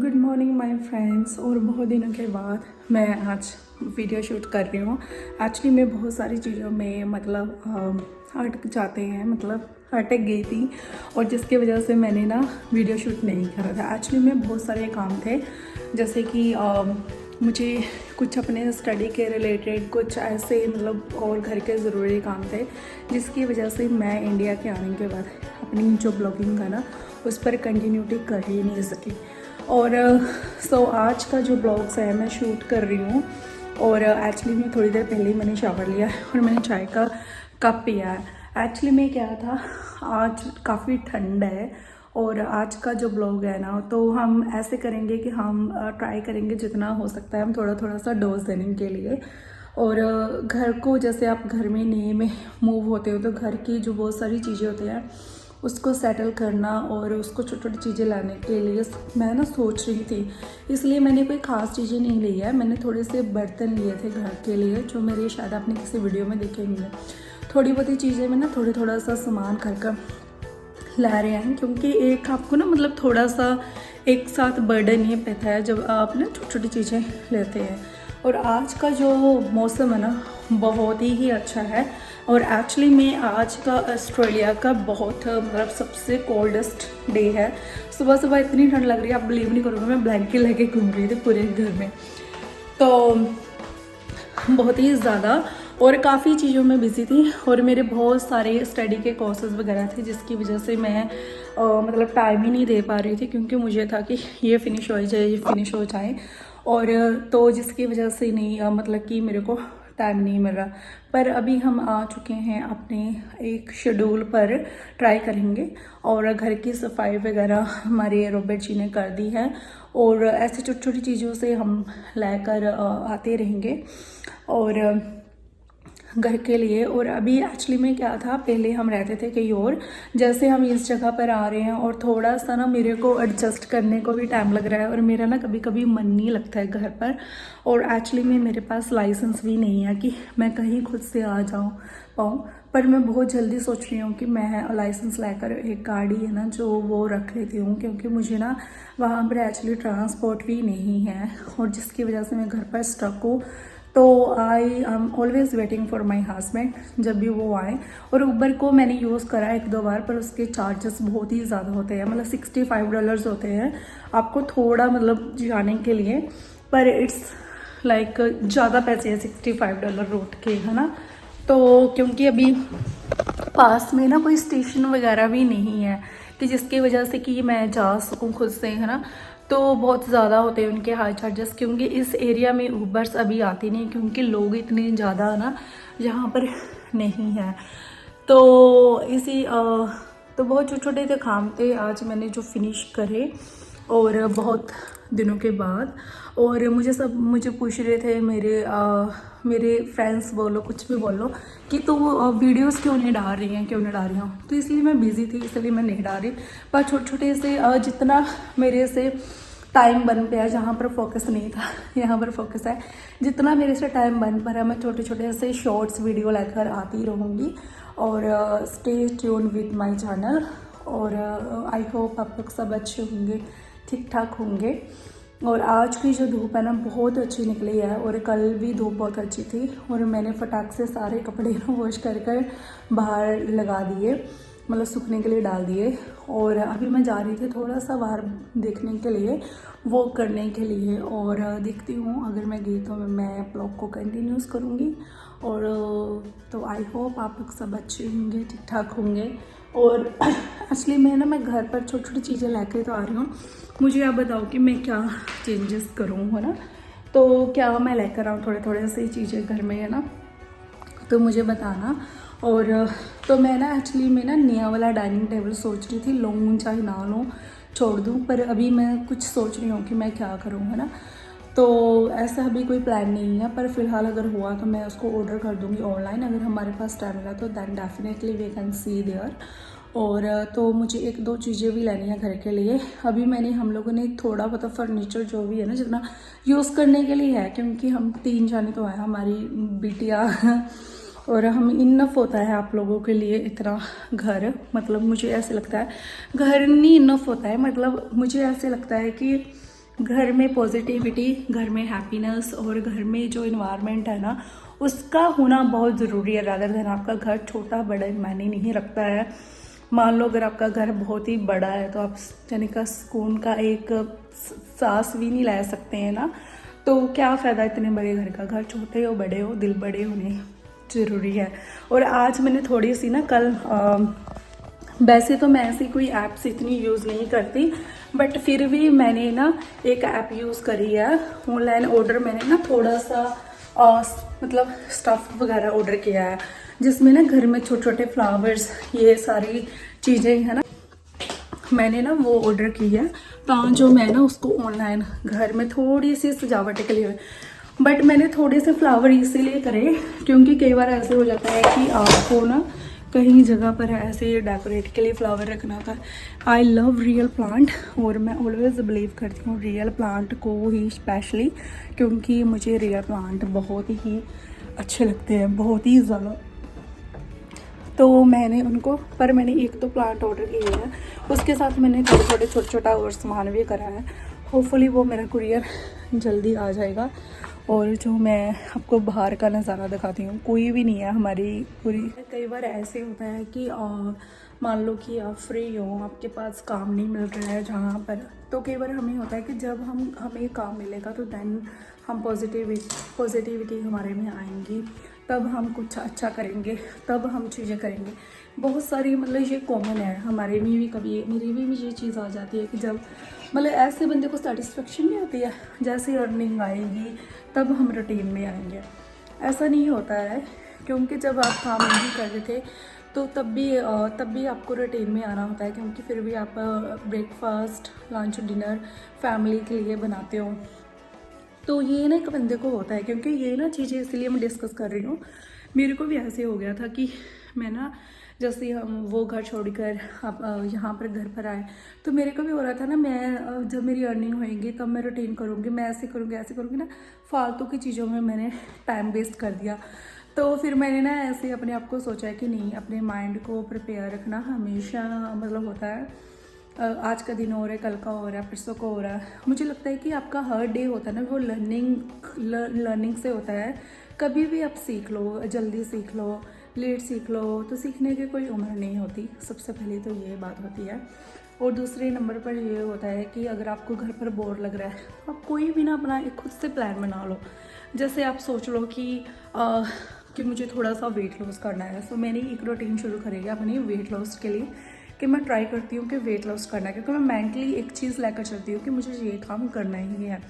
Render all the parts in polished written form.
Good morning my friends. और बहुत दिनों के बाद मैं आज वीडियो शूट कर रही हूँ। एक्चुअली मैं बहुत सारी चीज़ों में अटक जाते हैं, अटक गई थी और जिसकी वजह से मैंने ना वीडियो शूट नहीं करा था। एक्चुअली में बहुत सारे काम थे, जैसे कि मुझे कुछ अपने स्टडी के रिलेटेड कुछ ऐसे और घर के ज़रूरी काम थे, जिसकी वजह से मैं इंडिया के आने के बाद अपनी जो ब्लॉगिंग का ना उस पर कंटिन्यूटी कर ही नहीं सकी। और आज का जो ब्लॉग्स है मैं शूट कर रही हूँ। और एक्चुअली मैं थोड़ी देर पहले ही मैंने शावर लिया है और मैंने चाय का कप पिया है। एक्चुअली में क्या था, आज काफ़ी ठंड है और आज का जो ब्लॉग है ना, तो हम ऐसे करेंगे कि हम ट्राई करेंगे जितना हो सकता है हम थोड़ा थोड़ा सा डोज देने के लिए। और घर को, जैसे आप घर में नए में मूव होते हो तो घर की जो बहुत सारी चीज़ें होती हैं उसको सेटल करना और उसको छोटी छोटी चीज़ें लाने के लिए मैं ना सोच रही थी। इसलिए मैंने कोई ख़ास चीज़ें नहीं ली है। मैंने थोड़े से बर्तन लिए थे घर के लिए, जो मेरे शायद आपने किसी वीडियो में देखेंगे। थोड़ी बहुत ही चीज़ें में ना थोड़ा सा सामान घर का ला रहे हैं, क्योंकि एक आपको ना थोड़ा सा एक साथ बर्डन ये पता है जब आप ना छोटी छोटी चीज़ें लेते हैं। और आज का जो मौसम है ना बहुत ही अच्छा है। और एक्चुअली में आज का ऑस्ट्रेलिया का बहुत सबसे कोल्डेस्ट डे है। सुबह सुबह इतनी ठंड लग रही है, आप बिलीव नहीं करोगे, मैं ब्लैंकेट लेके घूम रही थी पूरे घर में, तो बहुत ही ज़्यादा। और काफ़ी चीज़ों में बिज़ी थी और मेरे बहुत सारे स्टडी के कोर्सेज वगैरह थे, जिसकी वजह से मैं टाइम ही नहीं दे पा रही थी, क्योंकि मुझे था कि ये फिनिश हो जाए, ये फिनिश हो जाए। और तो जिसकी वजह से नहीं कि मेरे को टाइम नहीं मिल रहा। पर अभी हम आ चुके हैं अपने एक शेड्यूल पर, ट्राई करेंगे। और घर की सफाई वगैरह हमारे रॉबर्ट जी ने कर दी है और ऐसी छोटी छोटी चीज़ों से हम लेकर आते रहेंगे और घर के लिए। और अभी एक्चुअली में क्या था, पहले हम रहते थे कहीं और, जैसे हम इस जगह पर आ रहे हैं और थोड़ा सा ना मेरे को एडजस्ट करने को भी टाइम लग रहा है और मेरा ना कभी कभी मन नहीं लगता है घर पर। और एक्चुअली में मेरे पास लाइसेंस भी नहीं है कि मैं कहीं खुद से आ पाऊँ। पर मैं बहुत जल्दी सोच रही हूँ कि मैं लाइसेंस लेकर एक गाड़ी है ना जो वो रख लेती हूँ, क्योंकि मुझे ना वहाँ पर एक्चुअली ट्रांसपोर्ट भी नहीं है और जिसकी वजह से मैं घर पर स्टक हूँ। तो I am always waiting for my husband, जब भी वो आए। और उबर को मैंने यूज़ करा एक दो बार, पर उसके चार्जेस बहुत ही ज़्यादा होते हैं, $65 होते हैं आपको थोड़ा जाने के लिए। पर इट्स ज़्यादा पैसे हैं $65 रूट के, है ना। तो क्योंकि अभी पास में ना कोई स्टेशन वगैरह भी नहीं है कि जिसकी वजह से कि मैं जा सकूं खुद से, है ना, तो बहुत ज़्यादा होते हैं उनके हाई चार्जेस। क्योंकि इस एरिया में ऊबर्स अभी आती नहीं, क्योंकि लोग इतने ज़्यादा ना यहाँ पर नहीं है। तो तो बहुत छोटे छोटे थे काम थे आज मैंने जो फिनिश करे, और बहुत दिनों के बाद। और मुझे पूछ रहे थे मेरे फ्रेंड्स, बोलो कुछ भी बोलो, कि तो वीडियोस क्यों नहीं डाल रही हैं, तो इसलिए मैं बिज़ी थी, इसलिए मैं नहीं डाल रही। पर छोटे छोटे से जितना मेरे से टाइम बन पाया, जहाँ पर फोकस नहीं था यहाँ पर फोकस है, जितना मेरे से टाइम बन पा रहा मैं छोटे छोटे से शॉर्ट्स वीडियो लेकर आती रहूँगी। और stay tune with my channel. और आई होप आप लोग सब अच्छे होंगे, ठीक ठाक होंगे। और आज की जो धूप है ना बहुत अच्छी निकली है, और कल भी धूप बहुत अच्छी थी। और मैंने फटाक से सारे कपड़े ना वॉश कर बाहर लगा दिए, सूखने के लिए डाल दिए। और अभी मैं जा रही थी थोड़ा सा बाहर देखने के लिए, वॉक करने के लिए। और देखती हूँ अगर मैं गई तो मैं ब्लॉग को कंटिन्यूस करूँगी। और तो आई होप आप लोग सब अच्छे होंगे, ठीक ठाक होंगे। और एक्चुअली मैं घर पर छोटी छोटी चीज़ें लेकर तो आ रही हूँ। मुझे आप बताओ कि मैं क्या चेंजेस करूँ, है ना, तो क्या मैं लेकर आऊँ थोड़े थोड़े से चीज़ें घर में, है ना, तो मुझे बताना। और तो मैं ना एक्चुअली में ना नया वाला डाइनिंग टेबल सोच रही थी, लूँ चाहे ना लूँ, छोड़ दूँ। पर अभी मैं कुछ सोच रही हूँ कि मैं क्या करूँ, है ना। तो ऐसा अभी कोई प्लान नहीं है, पर फिलहाल अगर हुआ तो मैं उसको ऑर्डर कर दूँगी ऑनलाइन। अगर हमारे पास टाइम मिला तो then definitely we can see there. और तो मुझे एक दो चीज़ें भी लेनी है घर के लिए। अभी हम लोगों ने थोड़ा बहुत फर्नीचर जो भी है ना, जितना यूज़ करने के लिए है, क्योंकि हम 3 जाने तो हैं, हमारी बिटिया और हम इनफ होता है आप लोगों के लिए इतना घर। मुझे ऐसे लगता है घर नहीं इनफ होता है, मुझे ऐसे लगता है कि घर में पॉजिटिविटी, घर में हैप्पीनेस और घर में जो इन्वायरमेंट है ना उसका होना बहुत ज़रूरी है। रादर देन आपका घर छोटा बड़ा मायने नहीं रखता है। मान लो अगर आपका घर बहुत ही बड़ा है तो आप यानी का सुकून का एक सांस भी नहीं ले सकते हैं ना, तो क्या फ़ायदा इतने बड़े घर का। घर छोटे हो बड़े हो, दिल बड़े होने ज़रूरी है। और आज मैंने थोड़ी सी ना कल वैसे तो मैं ऐसी कोई ऐप्स इतनी यूज़ नहीं करती, बट फिर भी मैंने ना एक ऐप यूज़ करी है ऑनलाइन ऑर्डर। मैंने ना थोड़ा सा मतलब स्टफ़ वगैरह ऑर्डर किया है, जिसमें ना घर में छोटे छोटे फ्लावर्स ये सारी चीज़ें हैं ना, मैंने ना वो ऑर्डर की है जो मैं ना उसको ऑनलाइन घर में थोड़ी सी सजावट के लिए। बट मैंने थोड़े से फ्लावर इसीलिए करे क्योंकि कई बार ऐसे हो जाता है कि आपको ना कहीं जगह पर ऐसे डेकोरेट के लिए फ्लावर रखना होता है। आई लव रियल प्लांट और मैं ऑलवेज बिलीव करती हूँ रियल प्लांट को ही स्पेशली, क्योंकि मुझे रियल प्लांट बहुत ही अच्छे लगते हैं, बहुत ही ज़्यादा। तो मैंने मैंने एक तो प्लांट ऑर्डर किया है, उसके साथ मैंने थोड़े छोटा छोटा और सामान भी करा है। होपफुली वो मेरा कुरियर जल्दी आ जाएगा। और जो मैं आपको बाहर का नज़ारा दिखाती हूँ, कोई भी नहीं है हमारी पूरी। कई बार ऐसे होता है कि मान लो कि आप फ्री हो, आपके पास काम नहीं मिल रहा है जहाँ पर, तो कई बार हमें होता है कि जब हमें काम मिलेगा तो देन हम पॉजिटिविटी हमारे में आएंगी, तब हम कुछ अच्छा करेंगे, तब हम चीज़ें करेंगे। बहुत सारी मतलब ये कॉमन है हमारे में भी, कभी मेरी भी ये चीज़ आ जाती है कि जब मतलब ऐसे बंदे को सेटिस्फेक्शन नहीं होती है, जैसे अर्निंग आएगी तब हम रूटीन में आएंगे। ऐसा नहीं होता है, क्योंकि जब आप काम नहीं कर रहे थे तो तब भी आपको रूटीन में आना होता है, क्योंकि फिर भी आप ब्रेकफास्ट लंच डिनर फैमिली के लिए बनाते हो। तो ये ना एक बंदे को होता है, क्योंकि ये ना चीज़ें इसलिए मैं डिस्कस कर रही हूँ। मेरे को भी ऐसे हो गया था कि मैं ना जैसे हम वो घर छोड़कर आप यहाँ पर घर पर आए, तो मेरे को भी हो रहा था ना, मैं जब मेरी अर्निंग होएगी तब मैं रूटीन करूँगी, मैं ऐसे करूँगी ना, फालतू की चीज़ों में मैंने टाइम वेस्ट कर दिया। तो फिर मैंने ना ऐसे अपने आप को सोचा है कि नहीं, अपने माइंड को प्रिपेयर रखना हमेशा मतलब होता है। आज का दिन हो रहा है, कल का हो रहा है, परसों को हो रहा है। मुझे लगता है कि आपका हर डे होता है ना वो लर्निंग से होता है। कभी भी आप सीख लो, जल्दी सीख लो, लेट सीख लो, तो सीखने की कोई उम्र नहीं होती। सबसे पहले तो ये बात होती है। और दूसरे नंबर पर ये होता है कि अगर आपको घर पर बोर लग रहा है तो आप कोई भी ना अपना एक खुद से प्लान बना लो। जैसे आप सोच लो कि मुझे थोड़ा सा वेट लॉस करना है, तो मैंने एक रूटीन शुरू करेगी अपनी वेट लॉस के लिए, कि मैं ट्राई करती हूँ कि वेट लॉस करना है, क्योंकि मैं मेंटली एक चीज़ लेकर चलती हूँ कि मुझे ये काम करना ही है।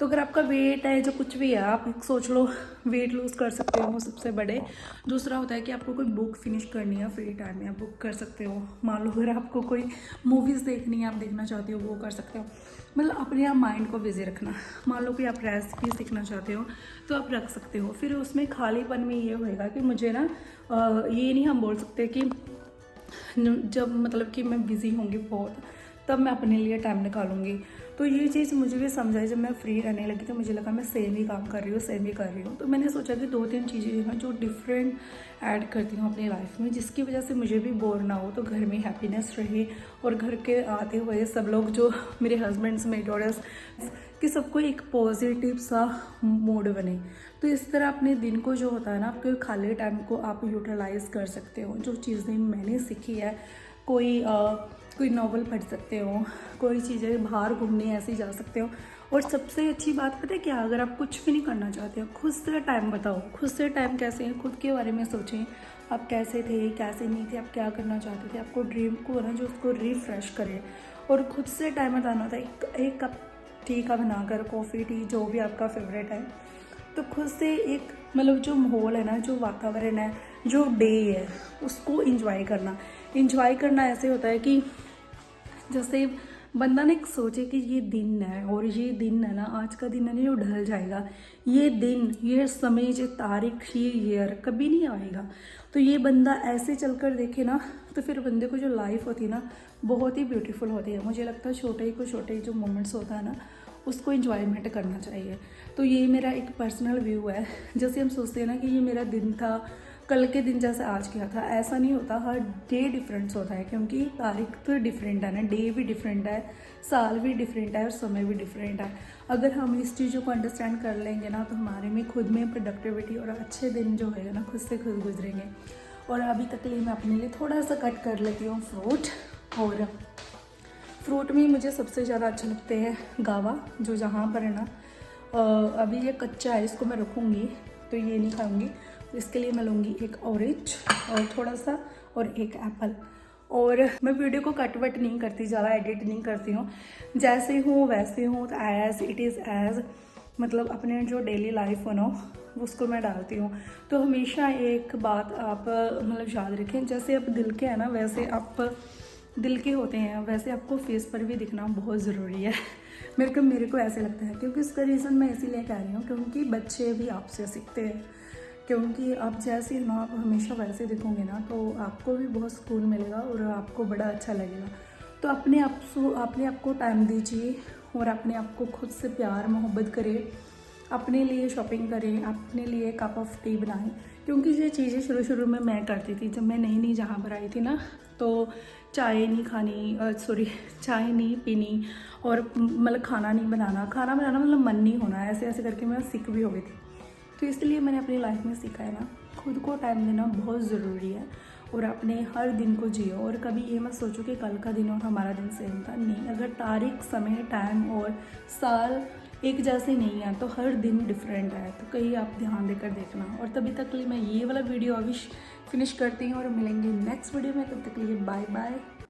तो अगर आपका वेट है जो कुछ भी है, आप एक सोच लो वेट लूज़ कर सकते हो सबसे बड़े। दूसरा होता है कि आपको कोई बुक फिनिश करनी है फ्री टाइम में, आप बुक कर सकते हो। मान लो अगर आपको कोई मूवीज़ देखनी है, आप देखना चाहते हो, वो कर सकते हो। मतलब अपने आप माइंड को बिजी रखना। मान लो कि आप रेसिपी सीखना चाहते हो तो आप रख सकते हो। फिर उसमें खालीपन में ये होएगा कि मुझे ना ये नहीं हम बोल सकते कि जब मतलब कि मैं बिज़ी होंगी बहुत तब मैं अपने लिए टाइम निकालूंगी। तो ये चीज़ मुझे भी समझाई जब मैं फ्री रहने लगी, तो मुझे लगा मैं सेम ही काम कर रही हूँ। तो मैंने सोचा कि 2-3 चीज़ें जो हैं जो डिफरेंट ऐड करती हूँ अपनी लाइफ में, जिसकी वजह से मुझे भी बोर ना हो, तो घर में हैप्पीनेस रहे और घर के आते हुए सब लोग जो मेरे हस्बैंड्स मेरे डॉटर्स कि सबको एक पॉजिटिव सा मूड बने। तो इस तरह अपने दिन को जो होता है ना, आपके खाली टाइम को आप यूटिलाइज कर सकते हो। जो चीज़ें मैंने सीखी है, कोई नॉवल पढ़ सकते हो, कोई चीज़ें बाहर घूमने ऐसे जा सकते हो। और सबसे अच्छी बात पता है क्या, अगर आप कुछ भी नहीं करना चाहते हो, खुद से टाइम बताओ। खुद से टाइम कैसे है, खुद के बारे में सोचें, आप कैसे थे कैसे नहीं थे, आप क्या करना चाहते थे, आपको ड्रीम को ना जो उसको रिफ्रेश करें। और खुद से टाइम बताना था, एक कप टी का बनाकर, कॉफ़ी टी जो भी आपका फेवरेट है, तो खुद से एक मतलब जो माहौल है ना, जो वातावरण है, जो डे है, उसको इंजॉय करना ऐसे होता है कि जैसे बंदा ने सोचे कि ये दिन है और ये दिन है ना, आज का दिन है ना, जो ढल जाएगा। ये दिन, ये समय, ये तारीख, ये ईयर कभी नहीं आएगा। तो ये बंदा ऐसे चलकर देखे ना, तो फिर बंदे को जो लाइफ होती है ना, बहुत ही ब्यूटीफुल होती है। मुझे लगता है छोटे जो मोमेंट्स होता है ना, उसको इंजॉयमेंट करना चाहिए। तो ये मेरा एक पर्सनल व्यू है। जैसे हम सोचते हैं ना कि ये मेरा दिन था, कल के दिन जैसे आज किया था, ऐसा नहीं होता। हर डे डिफरेंस होता है, क्योंकि तारीख तो डिफरेंट है ना, डे भी डिफरेंट है, साल भी डिफरेंट है और समय भी डिफरेंट है। अगर हम इस चीज़ों को अंडरस्टैंड कर लेंगे ना, तो हमारे में खुद में प्रोडक्टिविटी और अच्छे दिन जो है ना, खुद से खुद गुजरेंगे। और अभी तक के लिए मैं अपने लिए थोड़ा सा कट कर लेती हूँ फ्रूट। और फ्रूट में मुझे सबसे ज़्यादा अच्छे लगते हैं गावा, जो जहाँ पर है ना, अभी ये कच्चा है, इसको मैं रखूँगी तो ये नहीं खाऊंगी। तो इसके लिए मैं लूँगी एक ऑरेंज और थोड़ा सा और एक एप्पल। और मैं वीडियो को कट वट नहीं करती, ज़्यादा एडिट नहीं करती हूँ, जैसे हूँ वैसे हूँ, तो एज़ इट इज़ एज़, मतलब अपने जो डेली लाइफ हो ना, उसको मैं डालती हूँ। तो हमेशा एक बात आप मतलब याद रखें, जैसे आप दिल के हैं ना, वैसे आप दिल के होते हैं, वैसे आपको फेस पर भी दिखना बहुत ज़रूरी है। मेरे को ऐसे लगता है, क्योंकि उसका रीज़न मैं इसीलिए कह रही हूँ, क्योंकि बच्चे भी आपसे सीखते हैं। क्योंकि आप जैसे ना, आप हमेशा वैसे दिखोगे ना, तो आपको भी बहुत सुकून मिलेगा और आपको बड़ा अच्छा लगेगा। तो अपने आप को टाइम दीजिए और अपने आप को खुद से प्यार मोहब्बत करें, अपने लिए शॉपिंग करें, अपने लिए कप ऑफ टी बनाएं। क्योंकि ये चीज़ें शुरू में मैं करती थी, जब मैं नई जहाँ पर आई थी ना, तो चाय नहीं खानी, चाय नहीं पीनी, और मतलब खाना बनाना मतलब मन नहीं होना, ऐसे ऐसे करके मैं सिक भी हो गई थी। तो इसलिए मैंने अपनी लाइफ में सीखा है ना, खुद को टाइम देना बहुत ज़रूरी है, और अपने हर दिन को जियो। और कभी ये मत सोचो कि कल का दिन और हमारा दिन सेम था, नहीं। अगर तारीख, समय, टाइम और साल एक जैसे नहीं है, तो हर दिन डिफरेंट है। तो कहीं आप ध्यान देकर देखना। और तभी तक के लिए मैं ये वाला वीडियो अभी फिनिश करती हूँ और मिलेंगे नेक्स्ट वीडियो में। तब तक के लिए बाय बाय।